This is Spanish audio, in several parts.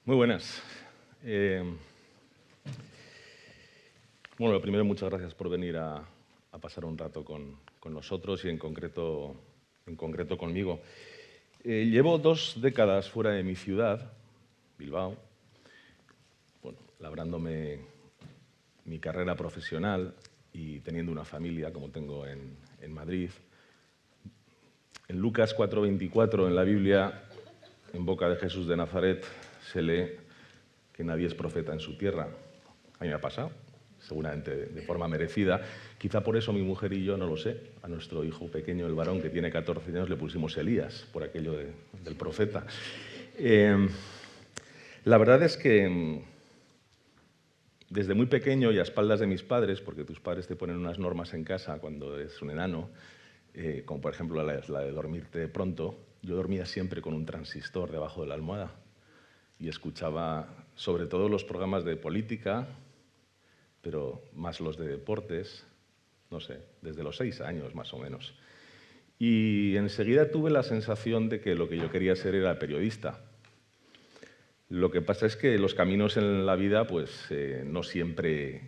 Muy buenas. Bueno, lo primero, muchas gracias por venir a pasar un rato con nosotros y en concreto conmigo. Llevo 2 décadas fuera de mi ciudad, Bilbao, bueno, labrándome mi carrera profesional y teniendo una familia, como tengo en Madrid. En Lucas 4:24, en la Biblia, en boca de Jesús de Nazaret, se lee que nadie es profeta en su tierra. A mí me ha pasado, seguramente de forma merecida. Quizá por eso mi mujer y yo, no lo sé, a nuestro hijo pequeño, el varón, que tiene 14 años, le pusimos Elías, por aquello del profeta. La verdad es que desde muy pequeño y a espaldas de mis padres, porque tus padres te ponen unas normas en casa cuando eres un enano, como por ejemplo la de dormirte pronto, yo dormía siempre con un transistor debajo de la almohada y escuchaba sobre todo los programas de política, pero más los de deportes, no sé, desde los 6 años más o menos. Y enseguida tuve la sensación de que lo que yo quería ser era periodista. Lo que pasa es que los caminos en la vida pues, no siempre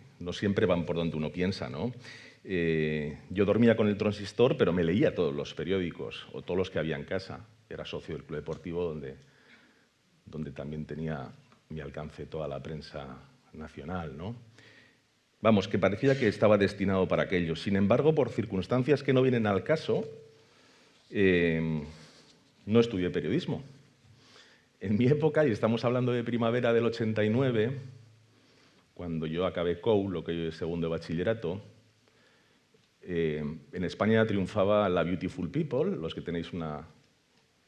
van por donde uno piensa, ¿no? Yo dormía con el transistor, pero me leía todos los periódicos, o todos los que había en casa. Era socio del Club Deportivo, donde también tenía mi alcance toda la prensa nacional, ¿no? Vamos, que parecía que estaba destinado para aquello. Sin embargo, por circunstancias que no vienen al caso, no estudié periodismo. En mi época, y estamos hablando de primavera del 89, cuando yo acabé COU, lo que hoy es segundo de bachillerato, en España triunfaba la Beautiful People, los que tenéis una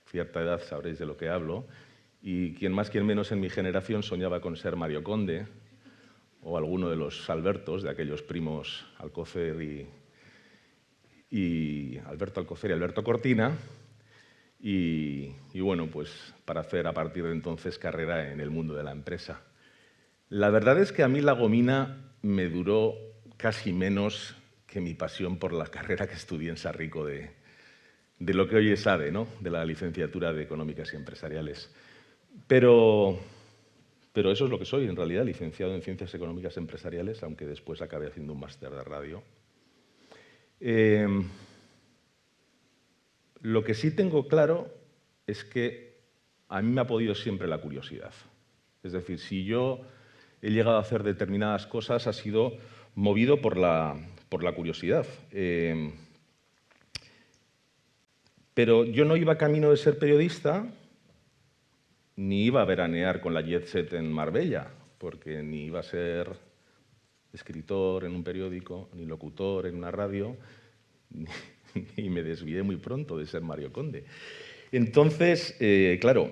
cierta edad sabréis de lo que hablo, y quien más, quien menos en mi generación soñaba con ser Mario Conde o alguno de los Albertos, de aquellos primos Alcocer y Alberto Alcocer y Alberto Cortina, y bueno, pues para hacer a partir de entonces carrera en el mundo de la empresa. La verdad es que a mí la gomina me duró casi menos que mi pasión por la carrera que estudié en Sarrico de lo que hoy es ADE, ¿no? De la licenciatura de Económicas y Empresariales. Pero eso es lo que soy, en realidad, licenciado en Ciencias Económicas Empresariales, aunque después acabé haciendo un máster de radio. Lo que sí tengo claro es que a mí me ha podido siempre la curiosidad. Es decir, si yo he llegado a hacer determinadas cosas, ha sido movido por la curiosidad. Pero yo no iba camino de ser periodista, ni iba a veranear con la Jet Set en Marbella, porque ni iba a ser escritor en un periódico, ni locutor en una radio, y me desvié muy pronto de ser Mario Conde. Entonces, claro,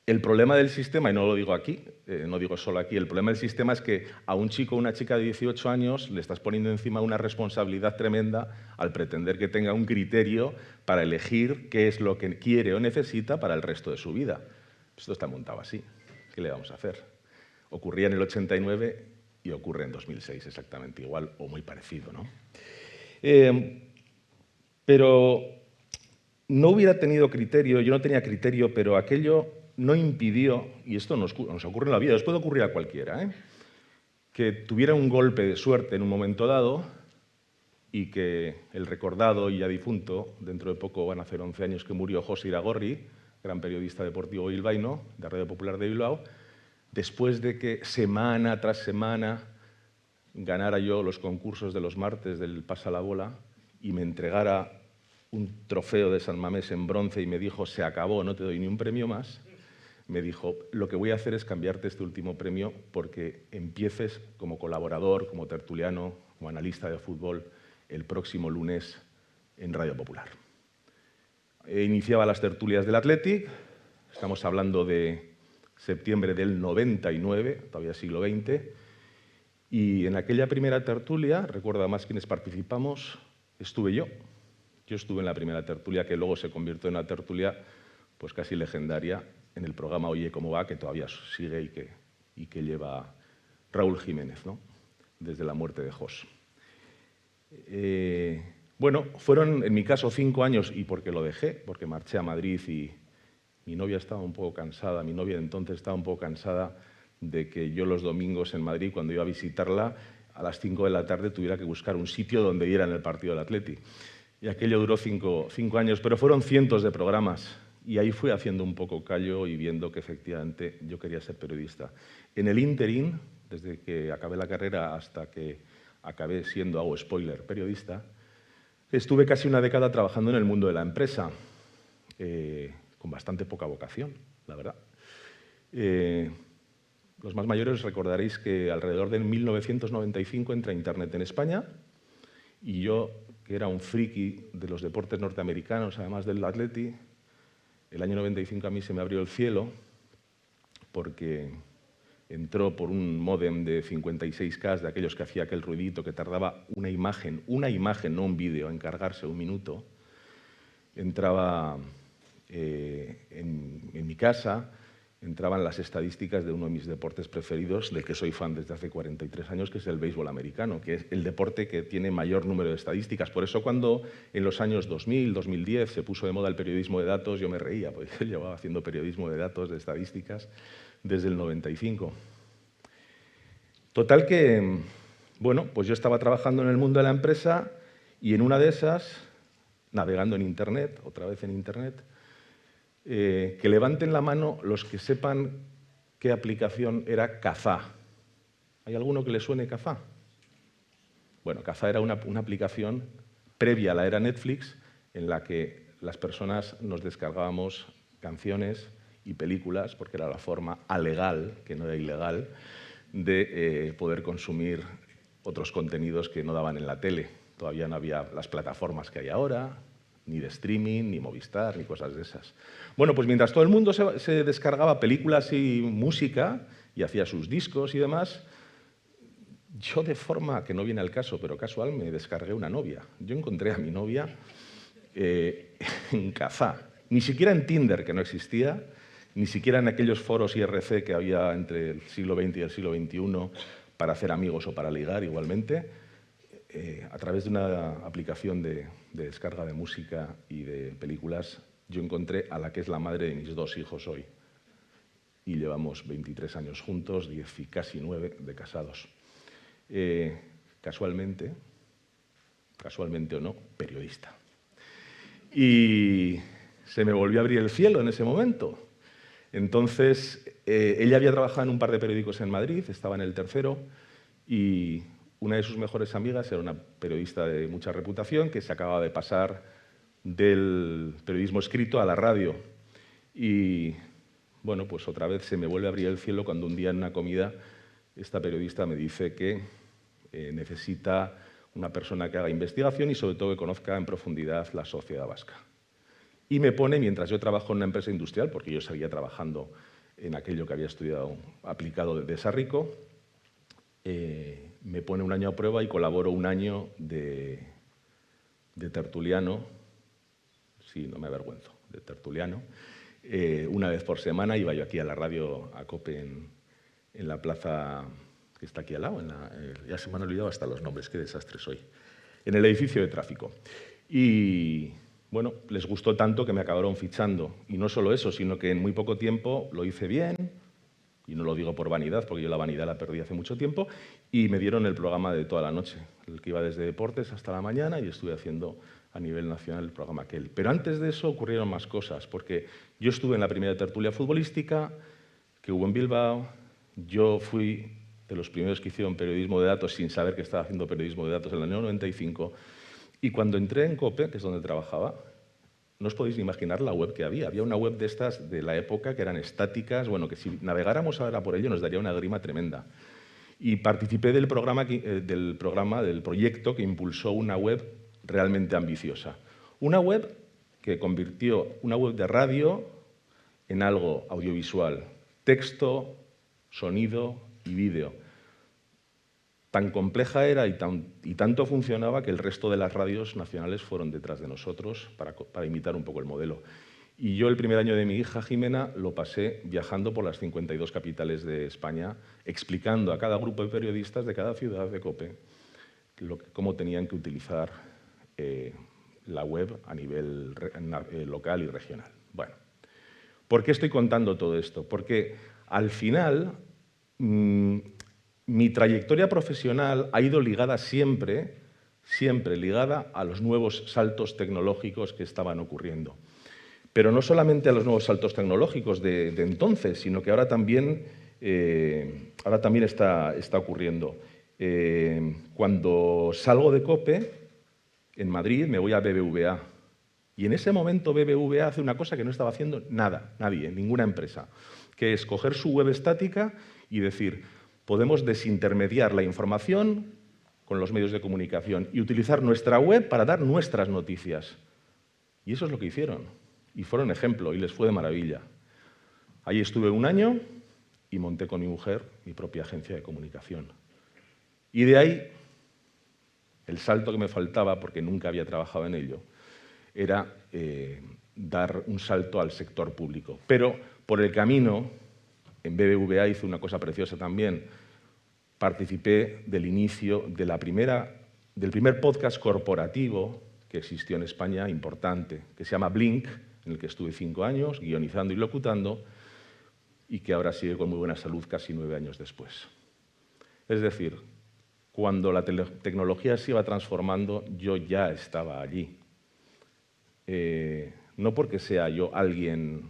el problema del sistema, y no lo digo aquí, no digo solo aquí, el problema del sistema es que a un chico o una chica de 18 años le estás poniendo encima una responsabilidad tremenda al pretender que tenga un criterio para elegir qué es lo que quiere o necesita para el resto de su vida. Esto está montado así. ¿Qué le vamos a hacer? Ocurría en el 89 y ocurre en 2006 exactamente igual o muy parecido, ¿no? Pero no hubiera tenido criterio, yo no tenía criterio, pero aquello no impidió, y esto nos ocurre en la vida, os puede ocurrir a cualquiera, que tuviera un golpe de suerte en un momento dado y que el recordado y ya difunto, dentro de poco van a hacer 11 años que murió José Iragorri, gran periodista deportivo bilbaíno, de Radio Popular de Bilbao, después de que semana tras semana ganara yo los concursos de los martes del Pasa la Bola y me entregara un trofeo de San Mamés en bronce y me dijo, se acabó, no te doy ni un premio más, me dijo, lo que voy a hacer es cambiarte este último premio porque empieces como colaborador, como tertuliano, como analista de fútbol el próximo lunes en Radio Popular. Iniciaba las tertulias del Athletic, estamos hablando de septiembre del 99, todavía siglo XX, y en aquella primera tertulia, recuerdo además quienes participamos, estuve yo. Yo estuve en la primera tertulia, que luego se convirtió en una tertulia pues casi legendaria en el programa Oye, ¿cómo va?, que todavía sigue y que lleva Raúl Jiménez, ¿no?, desde la muerte de Jos. Bueno, fueron en mi caso 5 años, y porque lo dejé, porque marché a Madrid Mi novia estaba un poco cansada, mi novia de entonces estaba un poco cansada de que yo los domingos en Madrid, cuando iba a visitarla, a las 5 de la tarde tuviera que buscar un sitio donde ir en el partido del Atleti. Y aquello duró cinco años, pero fueron cientos de programas. Y ahí fui haciendo un poco callo y viendo que efectivamente yo quería ser periodista. En el ínterin, desde que acabé la carrera hasta que acabé siendo, hago spoiler, periodista, estuve casi una década trabajando en el mundo de la empresa, con bastante poca vocación, la verdad. Los más mayores recordaréis que alrededor de 1995 entra Internet en España y yo, que era un friki de los deportes norteamericanos, además del Atleti, el año 95 a mí se me abrió el cielo porque entró por un módem de 56K, de aquellos que hacía aquel ruidito que tardaba una imagen, no un vídeo, en cargarse 1 minuto. Entraba en mi casa, entraban las estadísticas de uno de mis deportes preferidos, del que soy fan desde hace 43 años, que es el béisbol americano, que es el deporte que tiene mayor número de estadísticas. Por eso cuando en los años 2000, 2010 se puso de moda el periodismo de datos, yo me reía, porque yo llevaba haciendo periodismo de datos, de estadísticas, desde el 95. Total que, bueno, pues yo estaba trabajando en el mundo de la empresa y en una de esas, navegando en Internet, otra vez en Internet, que levanten la mano los que sepan qué aplicación era Kazaa. ¿Hay alguno que le suene Kazaa? Bueno, Kazaa era una aplicación previa a la era Netflix en la que las personas nos descargábamos canciones y películas, porque era la forma alegal, que no era ilegal, de poder consumir otros contenidos que no daban en la tele. Todavía no había las plataformas que hay ahora, ni de streaming, ni Movistar, ni cosas de esas. Bueno, pues mientras todo el mundo se descargaba películas y música y hacía sus discos y demás, yo de forma que no viene al caso, pero casual, me descargué una novia. Yo encontré a mi novia en Kazaa. Ni siquiera en Tinder, que no existía, ni siquiera en aquellos foros IRC que había entre el siglo XX y el siglo XXI para hacer amigos o para ligar igualmente. A través de una aplicación de descarga de música y de películas, yo encontré a la que es la madre de mis 2 hijos hoy. Y llevamos 23 años juntos, 10 y casi 9 de casados. Casualmente o no, periodista. Y se me volvió a abrir el cielo en ese momento. Entonces, ella había trabajado en un par de periódicos en Madrid, estaba en el tercero, y una de sus mejores amigas era una periodista de mucha reputación que se acababa de pasar del periodismo escrito a la radio. Y, bueno, pues otra vez se me vuelve a abrir el cielo cuando un día en una comida esta periodista me dice que necesita una persona que haga investigación y sobre todo que conozca en profundidad la sociedad vasca. Y me pone, mientras yo trabajo en una empresa industrial, porque yo seguía trabajando en aquello que había estudiado aplicado desde Sarrico, me pone un año a prueba y colaboro un año de tertuliano, sí, no me avergüenzo, de tertuliano. Una vez por semana iba yo aquí a la radio, a COPE, en la plaza que está aquí al lado, ya se me han olvidado hasta los nombres, qué desastre soy, en el edificio de tráfico. Y bueno, les gustó tanto que me acabaron fichando. Y no solo eso, sino que en muy poco tiempo lo hice bien, y no lo digo por vanidad, porque yo la vanidad la perdí hace mucho tiempo, y me dieron el programa de toda la noche, el que iba desde deportes hasta la mañana, y estuve haciendo a nivel nacional el programa aquel. Pero antes de eso ocurrieron más cosas, porque yo estuve en la primera tertulia futbolística que hubo en Bilbao, yo fui de los primeros que hicieron periodismo de datos sin saber que estaba haciendo periodismo de datos en el año 95, y cuando entré en COPE, que es donde trabajaba, no os podéis ni imaginar la web que había. Había una web de estas de la época que eran estáticas, bueno, que si navegáramos ahora por ello nos daría una grima tremenda. Y participé del proyecto que impulsó una web realmente ambiciosa. Una web que convirtió una web de radio en algo audiovisual. Texto, sonido y vídeo. Tan compleja era y tanto funcionaba que el resto de las radios nacionales fueron detrás de nosotros para imitar un poco el modelo. Y yo el primer año de mi hija Jimena lo pasé viajando por las 52 capitales de España, explicando a cada grupo de periodistas de cada ciudad de COPE cómo tenían que utilizar la web a nivel local y regional. Bueno, ¿Por qué estoy contando todo esto? Porque al final mi trayectoria profesional ha ido ligada siempre ligada a los nuevos saltos tecnológicos que estaban ocurriendo. Pero no solamente a los nuevos saltos tecnológicos de entonces, sino que ahora también está ocurriendo. Cuando salgo de COPE, en Madrid, me voy a BBVA. Y en ese momento BBVA hace una cosa que no estaba haciendo nadie, ninguna empresa, que es coger su web estática y decir, podemos desintermediar la información con los medios de comunicación y utilizar nuestra web para dar nuestras noticias. Y eso es lo que hicieron. Y fueron ejemplo y les fue de maravilla. Allí estuve un año y monté con mi mujer mi propia agencia de comunicación. Y de ahí, el salto que me faltaba, porque nunca había trabajado en ello, era dar un salto al sector público. Pero por el camino, en BBVA hice una cosa preciosa también. Participé del inicio de del primer podcast corporativo que existió en España, importante, que se llama Blink, en el que estuve 5 años, guionizando y locutando, y que ahora sigue con muy buena salud casi 9 años después. Es decir, cuando la tecnología se iba transformando, yo ya estaba allí. No porque sea yo alguien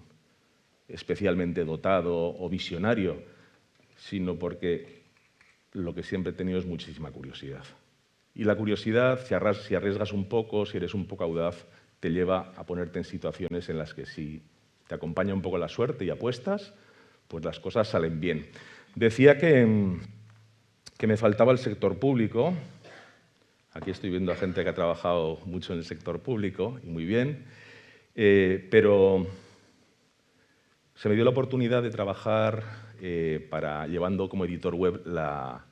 especialmente dotado o visionario, sino porque lo que siempre he tenido es muchísima curiosidad. Y la curiosidad, si arriesgas un poco, si eres un poco audaz, te lleva a ponerte en situaciones en las que si te acompaña un poco la suerte y apuestas, pues las cosas salen bien. Decía que me faltaba el sector público. Aquí estoy viendo a gente que ha trabajado mucho en el sector público, y muy bien, pero se me dio la oportunidad de trabajar llevando como editor web la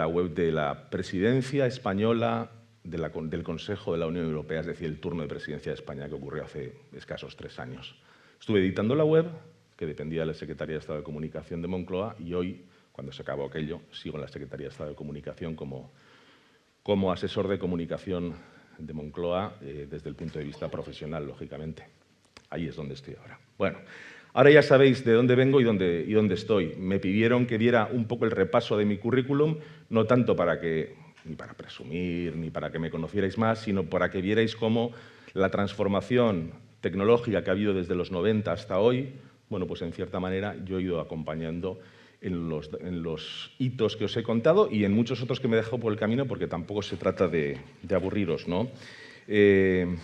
web de la Presidencia Española del Consejo de la Unión Europea, es decir, el turno de presidencia de España que ocurrió hace escasos 3 años. Estuve editando la web, que dependía de la Secretaría de Estado de Comunicación de Moncloa, y hoy, cuando se acabó aquello, sigo en la Secretaría de Estado de Comunicación como asesor de comunicación de Moncloa desde el punto de vista profesional, lógicamente. Ahí es donde estoy ahora. Bueno, ahora ya sabéis de dónde vengo y dónde estoy. Me pidieron que diera un poco el repaso de mi currículum, no tanto ni para presumir, ni para que me conocierais más, sino para que vierais cómo la transformación tecnológica que ha habido desde los 90 hasta hoy, bueno, pues en cierta manera yo he ido acompañando en los hitos que os he contado y en muchos otros que me he dejado por el camino, porque tampoco se trata de aburriros, ¿no? De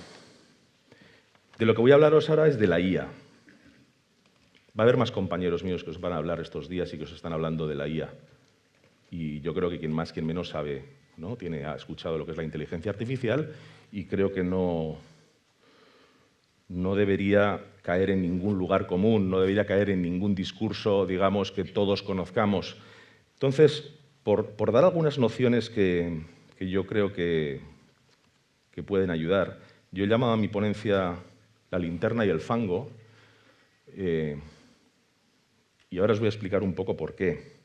lo que voy a hablaros ahora es de la IA. Va a haber más compañeros míos que os van a hablar estos días y que os están hablando de la IA. Y yo creo que quien más, quien menos sabe, ¿no? Ha escuchado lo que es la inteligencia artificial y creo que no debería caer en ningún lugar común, no debería caer en ningún discurso, digamos, que todos conozcamos. Entonces, por dar algunas nociones que yo creo que pueden ayudar, yo he llamado a mi ponencia la linterna y el fango, y ahora os voy a explicar un poco por qué.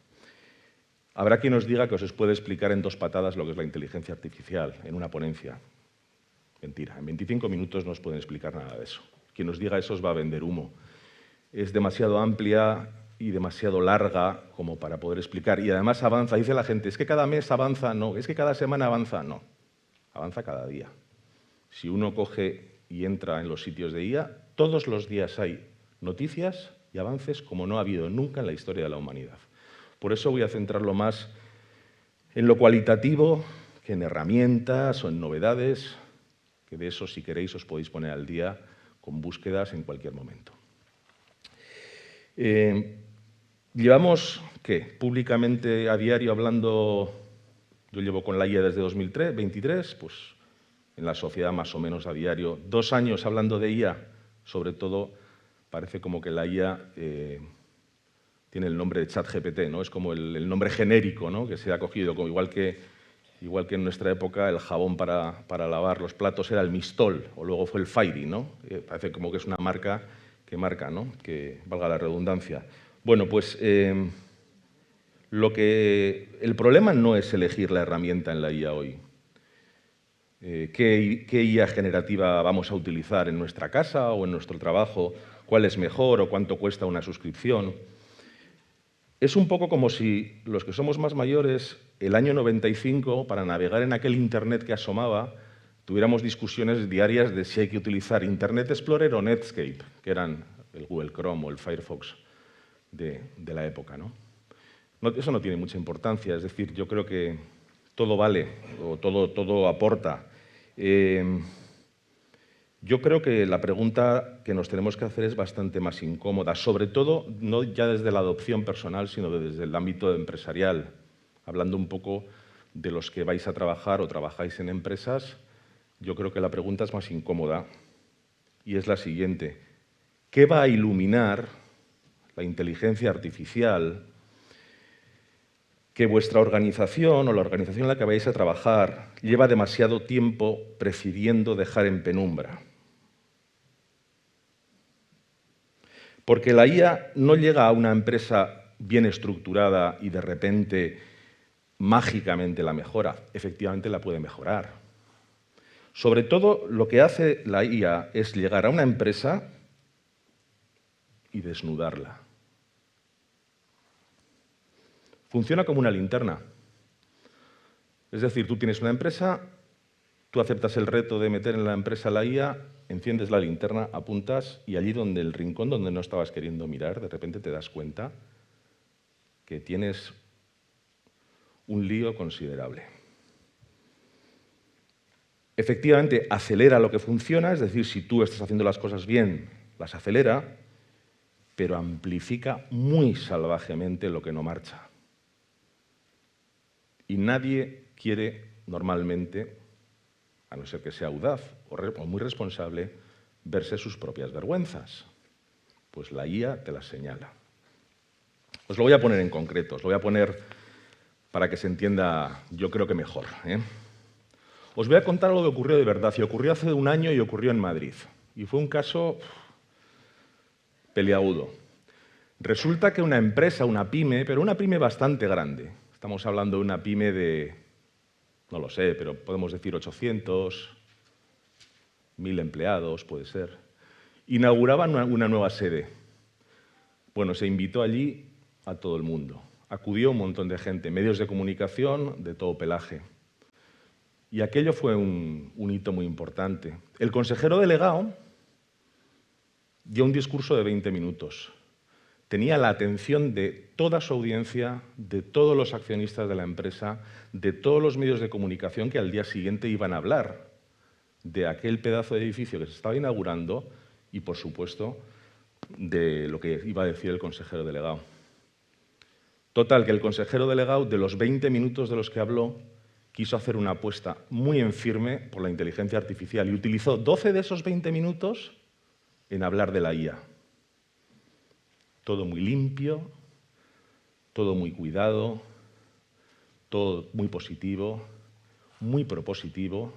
Habrá quien os diga que os puede explicar en 2 patadas lo que es la inteligencia artificial en una ponencia. Mentira, en 25 minutos no os pueden explicar nada de eso. Quien os diga eso os va a vender humo. Es demasiado amplia y demasiado larga como para poder explicar. Y además avanza, dice la gente, es que cada mes avanza, no, es que cada semana avanza, no. Avanza cada día. Si uno coge y entra en los sitios de IA, todos los días hay noticias y avances como no ha habido nunca en la historia de la humanidad. Por eso voy a centrarlo más en lo cualitativo que en herramientas o en novedades, que de eso, si queréis, os podéis poner al día con búsquedas en cualquier momento. Llevamos, públicamente a diario hablando, yo llevo con la IA desde 2023, pues en la sociedad más o menos a diario, 2 años hablando de IA, sobre todo parece como que la IA tiene el nombre de ChatGPT, ¿no? Es como el nombre genérico, ¿no? Que se ha cogido, como igual que en nuestra época el jabón para lavar los platos era el Mistol, o luego fue el Fairy, ¿no? Parece como que es una marca que marca, ¿no? Que valga la redundancia. Bueno, pues el problema no es elegir la herramienta en la IA hoy. ¿Qué IA generativa vamos a utilizar en nuestra casa o en nuestro trabajo cuál es mejor o cuánto cuesta una suscripción. Es un poco como si los que somos más mayores, el año 95, para navegar en aquel Internet que asomaba, tuviéramos discusiones diarias de si hay que utilizar Internet Explorer o Netscape, que eran el Google Chrome o el Firefox de la época, ¿no? Eso no tiene mucha importancia, es decir, yo creo que todo vale o todo aporta. Yo creo que la pregunta que nos tenemos que hacer es bastante más incómoda, sobre todo no ya desde la adopción personal, sino desde el ámbito empresarial, hablando un poco de los que vais a trabajar o trabajáis en empresas. Yo creo que la pregunta es más incómoda y es la siguiente: ¿qué va a iluminar la inteligencia artificial que vuestra organización o la organización en la que vais a trabajar lleva demasiado tiempo prefiriendo dejar en penumbra? Porque la IA no llega a una empresa bien estructurada y de repente mágicamente la mejora. Efectivamente la puede mejorar. Sobre todo lo que hace la IA es llegar a una empresa y desnudarla. Funciona como una linterna. Es decir, tú tienes una empresa, tú aceptas el reto de meter en la empresa la IA, enciendes la linterna, apuntas y allí donde el rincón donde no estabas queriendo mirar, de repente te das cuenta que tienes un lío considerable. Efectivamente, acelera lo que funciona, es decir, si tú estás haciendo las cosas bien, las acelera, pero amplifica muy salvajemente lo que no marcha. Y nadie quiere normalmente, a no ser que sea audaz o muy responsable, verse sus propias vergüenzas. Pues la IA te las señala. Os lo voy a poner en concreto, os lo voy a poner para que se entienda, yo creo que mejor, ¿eh? Os voy a contar algo que ocurrió de verdad, y ocurrió hace un año y ocurrió en Madrid. Y fue un caso peliagudo. Resulta que una empresa, una pyme, pero una pyme bastante grande, estamos hablando de una pyme de, no lo sé, pero podemos decir 800, 1000 empleados, puede ser, inauguraban una nueva sede. Bueno, se invitó allí a todo el mundo. Acudió un montón de gente, medios de comunicación de todo pelaje. Y aquello fue un hito muy importante. El consejero delegado dio un discurso de 20 minutos. Tenía la atención de toda su audiencia, de todos los accionistas de la empresa, de todos los medios de comunicación que al día siguiente iban a hablar de aquel pedazo de edificio que se estaba inaugurando y, por supuesto, de lo que iba a decir el consejero delegado. Total, que el consejero delegado, de los 20 minutos de los que habló, quiso hacer una apuesta muy en firme por la inteligencia artificial y utilizó 12 de esos 20 minutos en hablar de la IA. Todo muy limpio, todo muy cuidado, todo muy positivo, muy propositivo,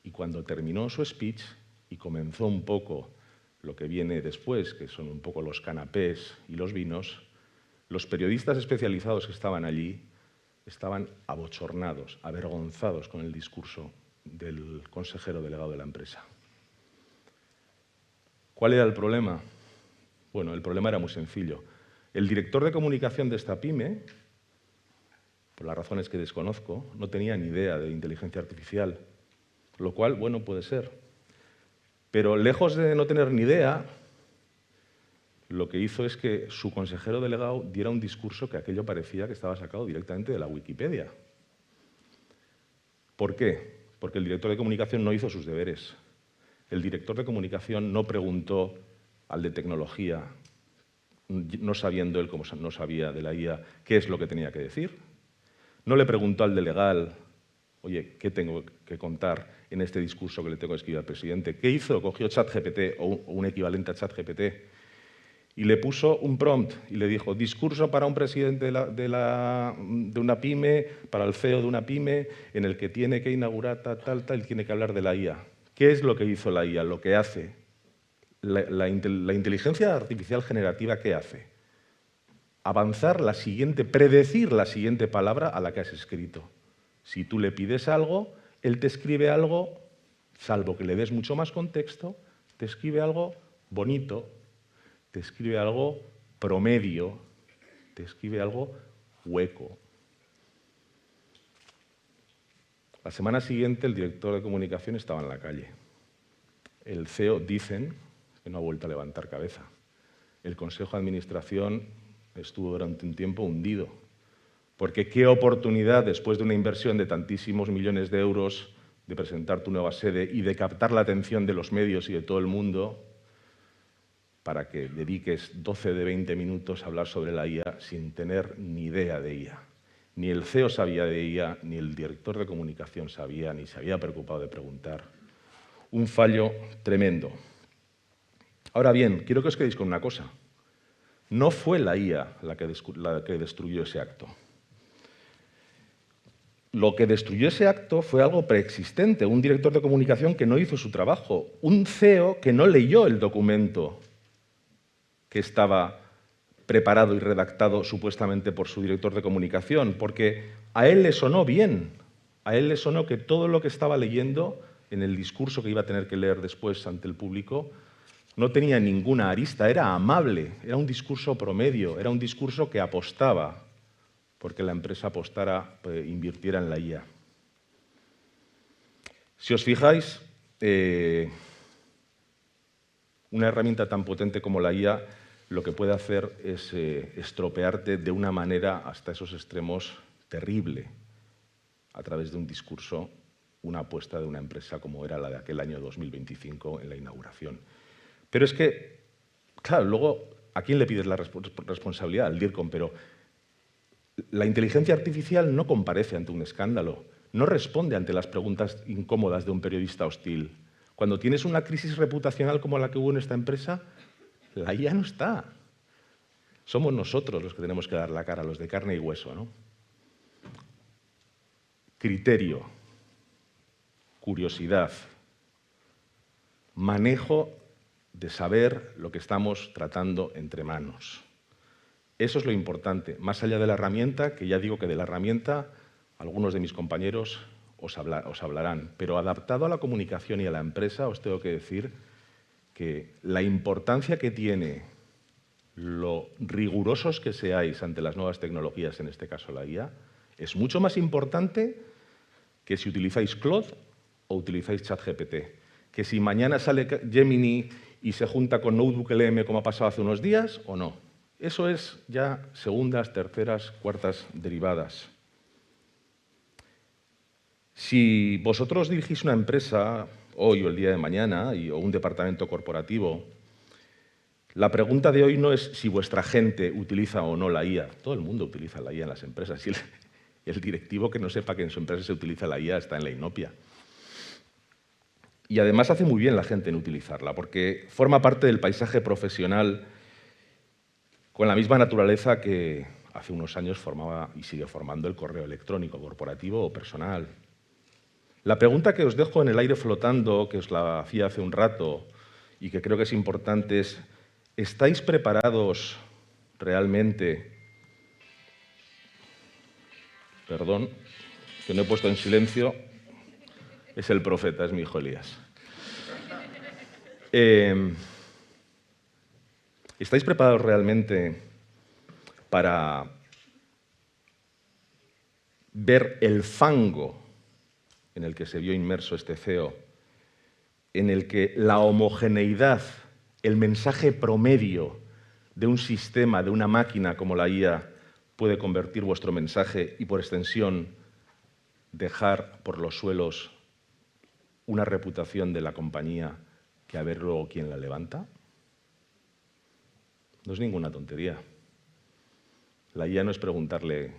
y cuando terminó su speech y comenzó un poco lo que viene después, que son un poco los canapés y los vinos, los periodistas especializados que estaban allí estaban abochornados, avergonzados con el discurso del consejero delegado de la empresa. ¿Cuál era el problema? Bueno, el problema era muy sencillo. El director de comunicación de esta pyme, por las razones que desconozco, no tenía ni idea de inteligencia artificial, lo cual, bueno, puede ser. Pero lejos de no tener ni idea, lo que hizo es que su consejero delegado diera un discurso que aquello parecía que estaba sacado directamente de la Wikipedia. ¿Por qué? Porque el director de comunicación no hizo sus deberes. El director de comunicación no preguntó al de tecnología, no sabiendo él, como no sabía de la IA, qué es lo que tenía que decir. No le preguntó al de legal, oye, ¿qué tengo que contar en este discurso que le tengo que escribir al presidente? ¿Qué hizo? Cogió ChatGPT o un equivalente a ChatGPT y le puso un prompt y le dijo: discurso para un presidente de una pyme, para el CEO de una pyme, en el que tiene que inaugurar tal, tiene que hablar de la IA. ¿Qué es lo que hizo la IA? Lo que hace. La inteligencia artificial generativa, ¿qué hace? Avanzar predecir la siguiente palabra a la que has escrito. Si tú le pides algo, él te escribe algo, salvo que le des mucho más contexto, te escribe algo bonito, te escribe algo promedio, te escribe algo hueco. La semana siguiente el director de comunicación estaba en la calle. El CEO, dicen, que no ha vuelto a levantar cabeza. El Consejo de Administración estuvo durante un tiempo hundido. Porque qué oportunidad, después de una inversión de tantísimos millones de euros, de presentar tu nueva sede y de captar la atención de los medios y de todo el mundo, para que dediques 12 de 20 minutos a hablar sobre la IA sin tener ni idea de IA. Ni el CEO sabía de IA, ni el director de comunicación sabía, ni se había preocupado de preguntar. Un fallo tremendo. Ahora bien, quiero que os quedéis con una cosa. No fue la IA la que destruyó ese acto. Lo que destruyó ese acto fue algo preexistente, un director de comunicación que no hizo su trabajo, un CEO que no leyó el documento que estaba preparado y redactado supuestamente por su director de comunicación, porque a él le sonó bien, a él le sonó que todo lo que estaba leyendo en el discurso que iba a tener que leer después ante el público no tenía ninguna arista, era amable, era un discurso promedio, era un discurso que apostaba porque la empresa apostara, invirtiera en la IA. Si os fijáis, una herramienta tan potente como la IA lo que puede hacer es estropearte de una manera hasta esos extremos terrible a través de un discurso, una apuesta de una empresa como era la de aquel año 2025 en la inauguración. Pero es que, claro, luego, ¿a quién le pides la responsabilidad? Al DIRCOM, pero la inteligencia artificial no comparece ante un escándalo, no responde ante las preguntas incómodas de un periodista hostil. Cuando tienes una crisis reputacional como la que hubo en esta empresa, la IA no está. Somos nosotros los que tenemos que dar la cara, los de carne y hueso, ¿no? Criterio, curiosidad, manejo de saber lo que estamos tratando entre manos. Eso es lo importante, más allá de la herramienta, que ya digo que de la herramienta algunos de mis compañeros os hablarán, pero adaptado a la comunicación y a la empresa os tengo que decir que la importancia que tiene lo rigurosos que seáis ante las nuevas tecnologías, en este caso la IA, es mucho más importante que si utilizáis Claude o utilizáis ChatGPT. Que si mañana sale Gemini y se junta con NotebookLM como ha pasado hace unos días o no. Eso es ya segundas, terceras, cuartas derivadas. Si vosotros dirigís una empresa hoy o el día de mañana o un departamento corporativo, la pregunta de hoy no es si vuestra gente utiliza o no la IA. Todo el mundo utiliza la IA en las empresas. Y el directivo que no sepa que en su empresa se utiliza la IA está en la inopia. Y además hace muy bien la gente en utilizarla, porque forma parte del paisaje profesional con la misma naturaleza que hace unos años formaba y sigue formando el correo electrónico corporativo o personal. La pregunta que os dejo en el aire flotando, que os la hacía hace un rato y que creo que es importante es: ¿estáis preparados realmente? Perdón, que no he puesto en silencio. Es el profeta, es mi hijo Elías. ¿Estáis preparados realmente para ver el fango en el que se vio inmerso este CEO, en el que la homogeneidad, el mensaje promedio de un sistema, de una máquina como la IA, puede convertir vuestro mensaje y, por extensión, dejar por los suelos una reputación de la compañía que a ver luego quién la levanta? No es ninguna tontería. La IA no es preguntarle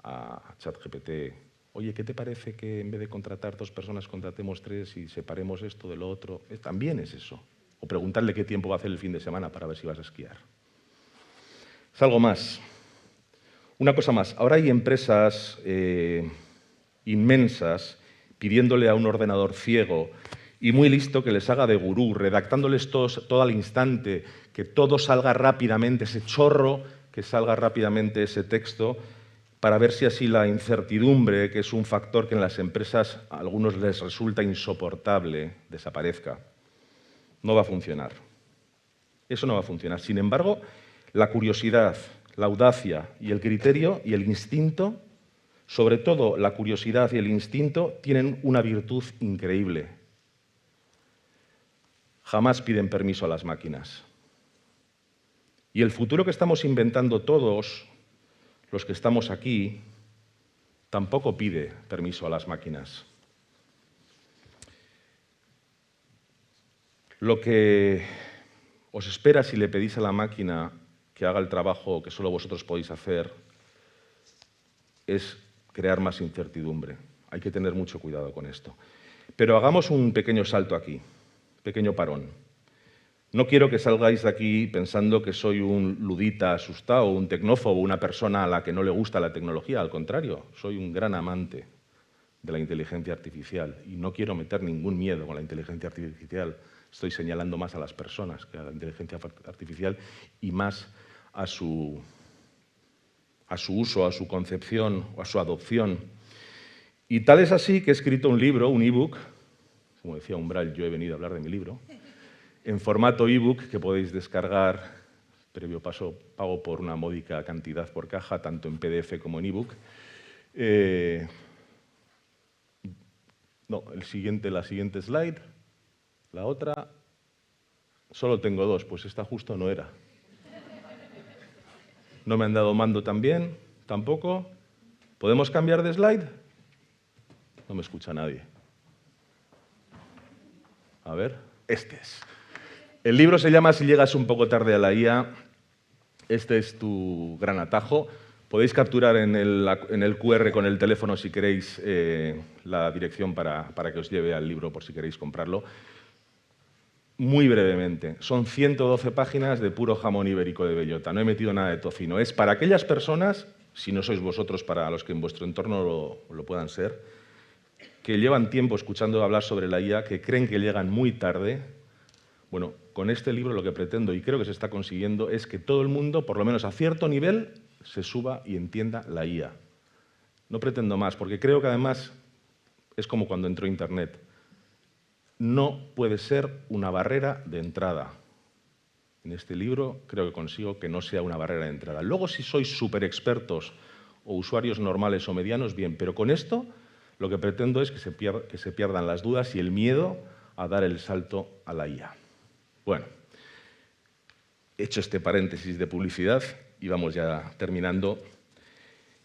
a ChatGPT: oye, ¿qué te parece que en vez de contratar 2 personas contratemos 3 y separemos esto de lo otro? También es eso. O preguntarle qué tiempo va a hacer el fin de semana para ver si vas a esquiar. Es algo más. Una cosa más. Ahora hay empresas inmensas pidiéndole a un ordenador ciego y muy listo que les haga de gurú, redactándoles todo al instante, que todo salga rápidamente, ese chorro, que salga rápidamente ese texto, para ver si así la incertidumbre, que es un factor que en las empresas a algunos les resulta insoportable, desaparezca. No va a funcionar. Eso no va a funcionar. Sin embargo, la curiosidad, la audacia y el criterio y el instinto, sobre todo la curiosidad y el instinto, tienen una virtud increíble. Jamás piden permiso a las máquinas. Y el futuro que estamos inventando todos los que estamos aquí tampoco pide permiso a las máquinas. Lo que os espera si le pedís a la máquina que haga el trabajo que solo vosotros podéis hacer es crear más incertidumbre. Hay que tener mucho cuidado con esto. Pero hagamos un pequeño salto aquí, pequeño parón. No quiero que salgáis de aquí pensando que soy un ludita asustado, un tecnófobo, una persona a la que no le gusta la tecnología. Al contrario, soy un gran amante de la inteligencia artificial y no quiero meter ningún miedo con la inteligencia artificial. Estoy señalando más a las personas que a la inteligencia artificial y más a su uso, a su concepción o a su adopción. Y tal es así que he escrito un libro, un ebook, como decía Umbral, yo he venido a hablar de mi libro, en formato ebook que podéis descargar, previo pago por una módica cantidad por caja, tanto en PDF como en ebook. No, la siguiente slide, la otra, solo tengo dos, pues esta justo no era. No me han dado mando también, tampoco. ¿Podemos cambiar de slide? No me escucha nadie. A ver, este es. El libro se llama Si llegas un poco tarde a la IA. Este es tu gran atajo. Podéis capturar en el QR con el teléfono si queréis la dirección para que os lleve al libro por si queréis comprarlo. Muy brevemente, son 112 páginas de puro jamón ibérico de bellota. No he metido nada de tocino. Es para aquellas personas, si no sois vosotros, para los que en vuestro entorno lo puedan ser, que llevan tiempo escuchando hablar sobre la IA, que creen que llegan muy tarde. Bueno, con este libro lo que pretendo, y creo que se está consiguiendo, es que todo el mundo, por lo menos a cierto nivel, se suba y entienda la IA. No pretendo más, porque creo que además es como cuando entró Internet. No puede ser una barrera de entrada. En este libro creo que consigo que no sea una barrera de entrada. Luego, si sois súper expertos o usuarios normales o medianos, bien, pero con esto lo que pretendo es que se pierdan las dudas y el miedo a dar el salto a la IA. Bueno, hecho este paréntesis de publicidad y vamos ya terminando.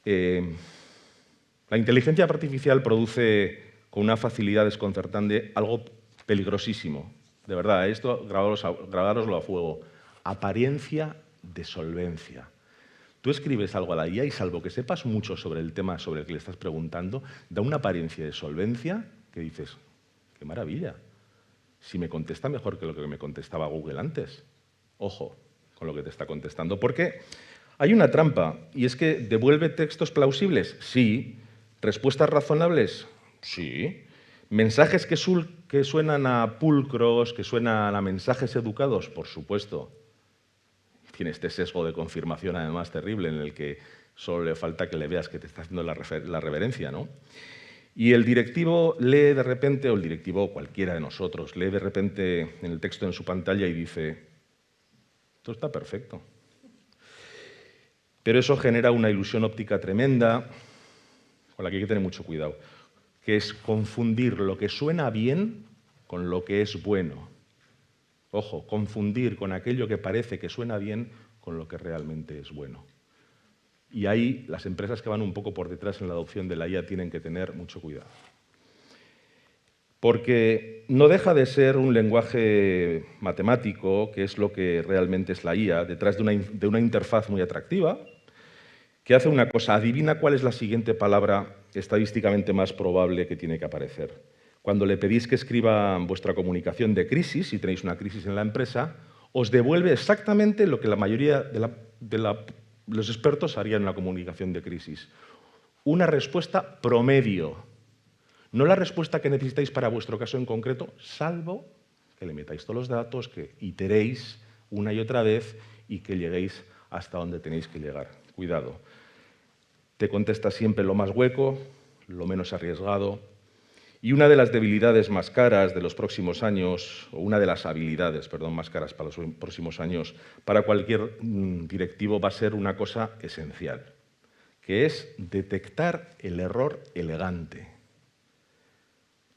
La inteligencia artificial produce con una facilidad desconcertante algo peligrosísimo. De verdad, esto grabároslo a fuego. Apariencia de solvencia. Tú escribes algo a la IA y salvo que sepas mucho sobre el tema sobre el que le estás preguntando, da una apariencia de solvencia que dices, ¡qué maravilla! Si me contesta mejor que lo que me contestaba Google antes. Ojo con lo que te está contestando. Porque hay una trampa, y es que ¿devuelve textos plausibles? Sí. ¿Respuestas razonables? Sí. ¿Mensajes que suenan a pulcros, que suenan a mensajes educados? Por supuesto. Tiene este sesgo de confirmación además terrible en el que solo le falta que le veas que te está haciendo la reverencia, ¿no? Y el directivo lee de repente, o el directivo cualquiera de nosotros, lee de repente en el texto en su pantalla y dice, esto está perfecto. Pero eso genera una ilusión óptica tremenda, con la que hay que tener mucho cuidado, que es confundir lo que suena bien con lo que es bueno. Ojo, confundir con aquello que parece que suena bien con lo que realmente es bueno. Y ahí las empresas que van un poco por detrás en la adopción de la IA tienen que tener mucho cuidado. Porque no deja de ser un lenguaje matemático, que es lo que realmente es la IA, detrás de una interfaz muy atractiva, que hace una cosa, adivina cuál es la siguiente palabra estadísticamente más probable que tiene que aparecer. Cuando le pedís que escriba vuestra comunicación de crisis, si tenéis una crisis en la empresa, os devuelve exactamente lo que la mayoría de los expertos harían en una comunicación de crisis. Una respuesta promedio. No la respuesta que necesitáis para vuestro caso en concreto, salvo que le metáis todos los datos, que iteréis una y otra vez y que lleguéis hasta donde tenéis que llegar. Cuidado. Te contesta siempre lo más hueco, lo menos arriesgado Y una de las debilidades más caras de los próximos años, o una de las habilidades, perdón, más caras para los próximos años, para cualquier directivo va a ser una cosa esencial, que es detectar el error elegante.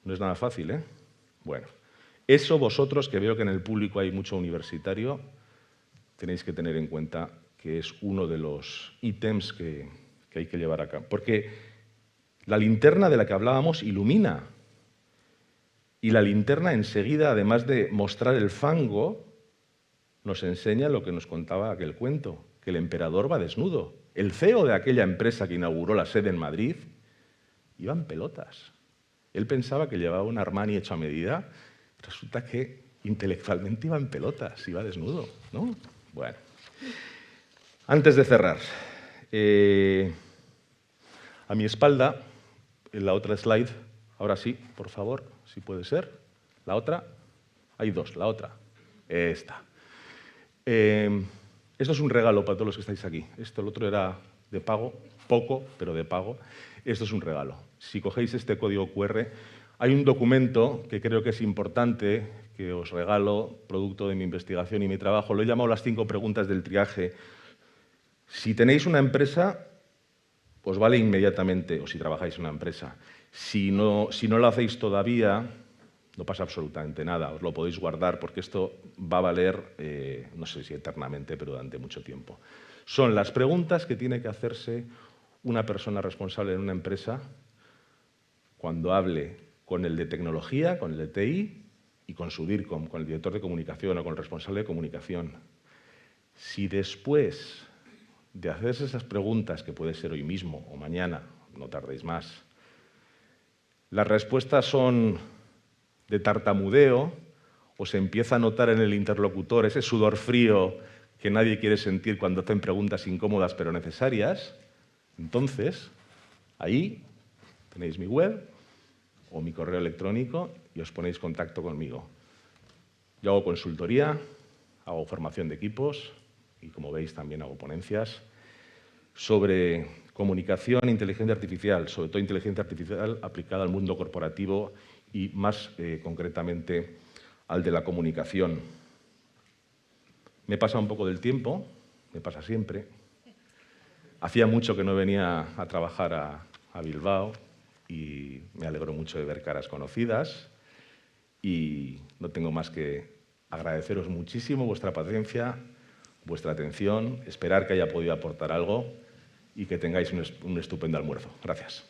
No es nada fácil, ¿eh? Bueno, eso vosotros, que veo que en el público hay mucho universitario, tenéis que tener en cuenta que es uno de los ítems que hay que llevar a cabo. Porque la linterna de la que hablábamos ilumina. Y la linterna enseguida, además de mostrar el fango, nos enseña lo que nos contaba aquel cuento, que el emperador va desnudo. El CEO de aquella empresa que inauguró la sede en Madrid iba en pelotas. Él pensaba que llevaba un Armani hecho a medida. Resulta que intelectualmente iba en pelotas, iba desnudo, ¿no? Bueno, antes de cerrar, a mi espalda, en la otra slide, ahora sí, por favor, si puede ser. La otra, hay dos, la otra, esta. Esto es un regalo para todos los que estáis aquí. El otro era de pago, poco, pero de pago. Esto es un regalo. Si cogéis este código QR, hay un documento que creo que es importante, que os regalo, producto de mi investigación y mi trabajo. Lo he llamado las 5 preguntas del triaje. Si tenéis una empresa, os vale inmediatamente, o si trabajáis en una empresa. Si no lo hacéis todavía, no pasa absolutamente nada, os lo podéis guardar porque esto va a valer, no sé si eternamente, pero durante mucho tiempo. Son las preguntas que tiene que hacerse una persona responsable en una empresa cuando hable con el de tecnología, con el de TI y con su DIRCOM, con el director de comunicación o con el responsable de comunicación. Si después de hacerse esas preguntas, que puede ser hoy mismo o mañana, no tardéis más, las respuestas son de tartamudeo o se empieza a notar en el interlocutor ese sudor frío que nadie quiere sentir cuando hacen preguntas incómodas pero necesarias, entonces ahí tenéis mi web o mi correo electrónico y os ponéis en contacto conmigo. Yo hago consultoría, hago formación de equipos y, como veis, también hago ponencias sobre comunicación e inteligencia artificial, sobre todo inteligencia artificial aplicada al mundo corporativo y más concretamente al de la comunicación. Me pasa un poco del tiempo, me pasa siempre. Hacía mucho que no venía a trabajar a Bilbao y me alegro mucho de ver caras conocidas y no tengo más que agradeceros muchísimo vuestra paciencia, vuestra atención, esperar que haya podido aportar algo y que tengáis un estupendo almuerzo. Gracias.